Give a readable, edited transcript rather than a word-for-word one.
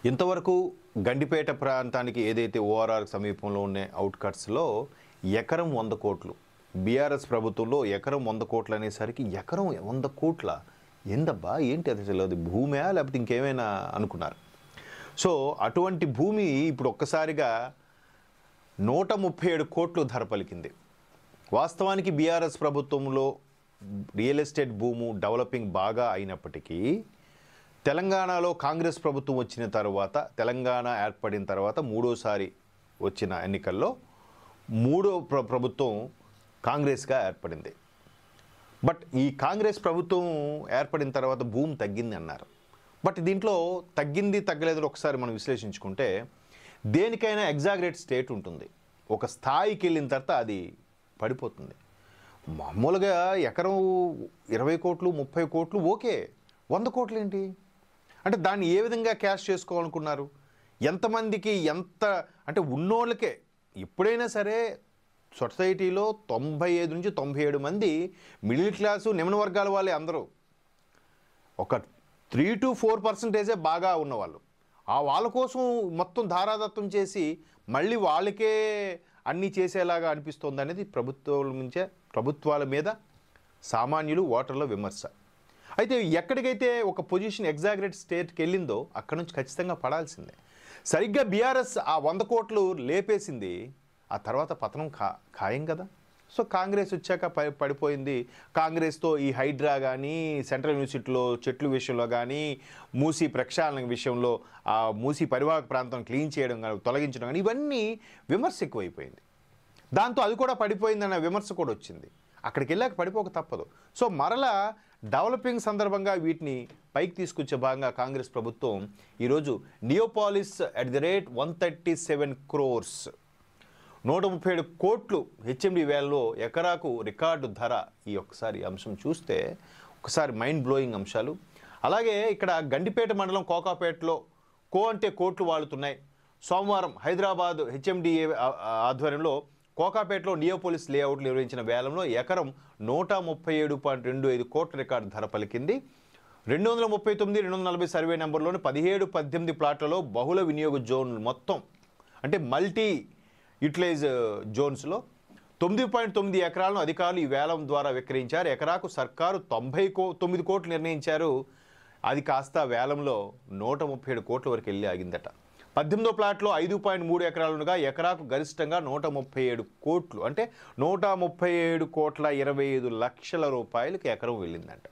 ఇంతవరకు గండిపేట ప్రాంతానికి ఏదైతే ఓఆర్ఆర్ సమీపంలో ఉన్న అవుట్కట్స్లో ఎకరం 100 కోట్లు, బీఆర్ఎస్ ప్రభుత్వంలో ఎకరం 100 కోట్లు అనేసరికి ఎకరం 100 కోట్ల ఏందబ్బా ఏంటి అది అసలు అది భూమే లేకపోతే ఇంకేమైనా అనుకున్నారు. సో అటువంటి భూమి ఇప్పుడు ఒక్కసారిగా 137 కోట్లు ధర పలికింది. వాస్తవానికి బీఆర్ఎస్ ప్రభుత్వంలో రియల్ ఎస్టేట్ భూము డెవలపింగ్ బాగా అయినప్పటికీ తెలంగాణలో కాంగ్రెస్ ప్రభుత్వం వచ్చిన తర్వాత, తెలంగాణ ఏర్పడిన తర్వాత మూడోసారి వచ్చిన ఎన్నికల్లో మూడో ప్రభుత్వం కాంగ్రెస్గా ఏర్పడింది. బట్ ఈ కాంగ్రెస్ ప్రభుత్వం ఏర్పడిన తర్వాత భూమి తగ్గింది అన్నారు. బట్ దీంట్లో తగ్గింది తగ్గలేదు ఒకసారి మనం విశ్లేషించుకుంటే దేనికైనా ఎగ్జాగరేట్ స్టేట్ ఉంటుంది. ఒక స్థాయికి వెళ్ళిన తర్వాత అది పడిపోతుంది. మామూలుగా ఎకరం 20 కోట్లు 30 కోట్లు ఓకే, 100 కోట్లు ఏంటి అంటే దాన్ని ఏ విధంగా క్యాష్ చేసుకోవాలనుకున్నారు? ఎంతమందికి ఎంత అంటే ఉన్నోళ్ళకే ఎప్పుడైనా సరే సొసైటీలో 95 నుంచి 97 మంది మిడిల్ క్లాసు నిమ్న వర్గాల వాళ్ళే అందరూ. ఒక 3 to 4% బాగా ఉన్నవాళ్ళు. ఆ వాళ్ళ కోసం మొత్తం ధారాదత్తం చేసి మళ్ళీ వాళ్ళకే అన్నీ చేసేలాగా అనిపిస్తుంది అనేది ప్రభుత్వాల మీద సామాన్యులు ఓటర్ల విమర్శ. అయితే ఎక్కడికైతే ఒక పొజిషన్ ఎగ్జాగరేట్ స్టేట్కి వెళ్ళిందో అక్కడ నుంచి ఖచ్చితంగా పడాల్సిందే. సరిగ్గా బీఆర్ఎస్ ఆ 100 కోట్లు లేపేసింది, ఆ తర్వాత పతనం ఖాయం కదా. సో కాంగ్రెస్ వచ్చాక పడిపోయింది. కాంగ్రెస్తో ఈ హైడ్రా కానీ, సెంట్రల్ యూనివర్సిటీలో చెట్లు విషయంలో కానీ, మూసీ ప్రక్షాళన విషయంలో ఆ మూసీ పరివాహక ప్రాంతం క్లీన్ చేయడం కానీ, తొలగించడం కానీ ఇవన్నీ విమర్శ ఎక్కువైపోయింది. దాంతో అది కూడా పడిపోయిందన్న విమర్శ కూడా వచ్చింది. అక్కడికి వెళ్ళాక పడిపోక తప్పదు. సో మరలా డెవలపింగ్ సందర్భంగా వీటిని పైకి తీసుకొచ్చే భాగంగా కాంగ్రెస్ ప్రభుత్వం ఈరోజు Neopolis at the rate 137 crores 137 కోట్లు హెచ్ఎండి వేలలో ఎకరాకు రికార్డు ధర. ఈ ఒక్కసారి అంశం చూస్తే ఒకసారి మైండ్ బ్లోయింగ్ అంశాలు. అలాగే ఇక్కడ గండిపేట మండలం కోకాపేటలో అంటే కోట్లు వాడుతున్నాయి. సోమవారం హైదరాబాద్ హెచ్ఎండిఏ ఆధ్వర్యంలో కోకాపేటలో నియోపోలిస్ లేఅవుట్లు నిర్వహించిన వేలంలో ఎకరం 137.25 కోట్ల రికార్డు ధర పలికింది. 239, 240 సర్వే నెంబర్లోని 17-18 ప్లాట్లలో బహుళ వినియోగ జోన్లు మొత్తం అంటే మల్టీ యూటిలైజ్ జోన్స్లో 9.9 ఎకరాలను అధికారులు ఈ వేలం ద్వారా విక్రయించారు. ఎకరాకు సర్కారు 99 కోట్లు నిర్ణయించారు. అది కాస్త వేలంలో 137 కోట్ల వరకు వెళ్ళి ఆగిందట. 18వ ప్లాట్లో 5.3 ఎకరాలుగా ఎకరాకు గరిష్టంగా 137 కోట్లు అంటే 137 కోట్ల 25 లక్షల రూపాయలకి ఎకరం వెళ్ళిందంట.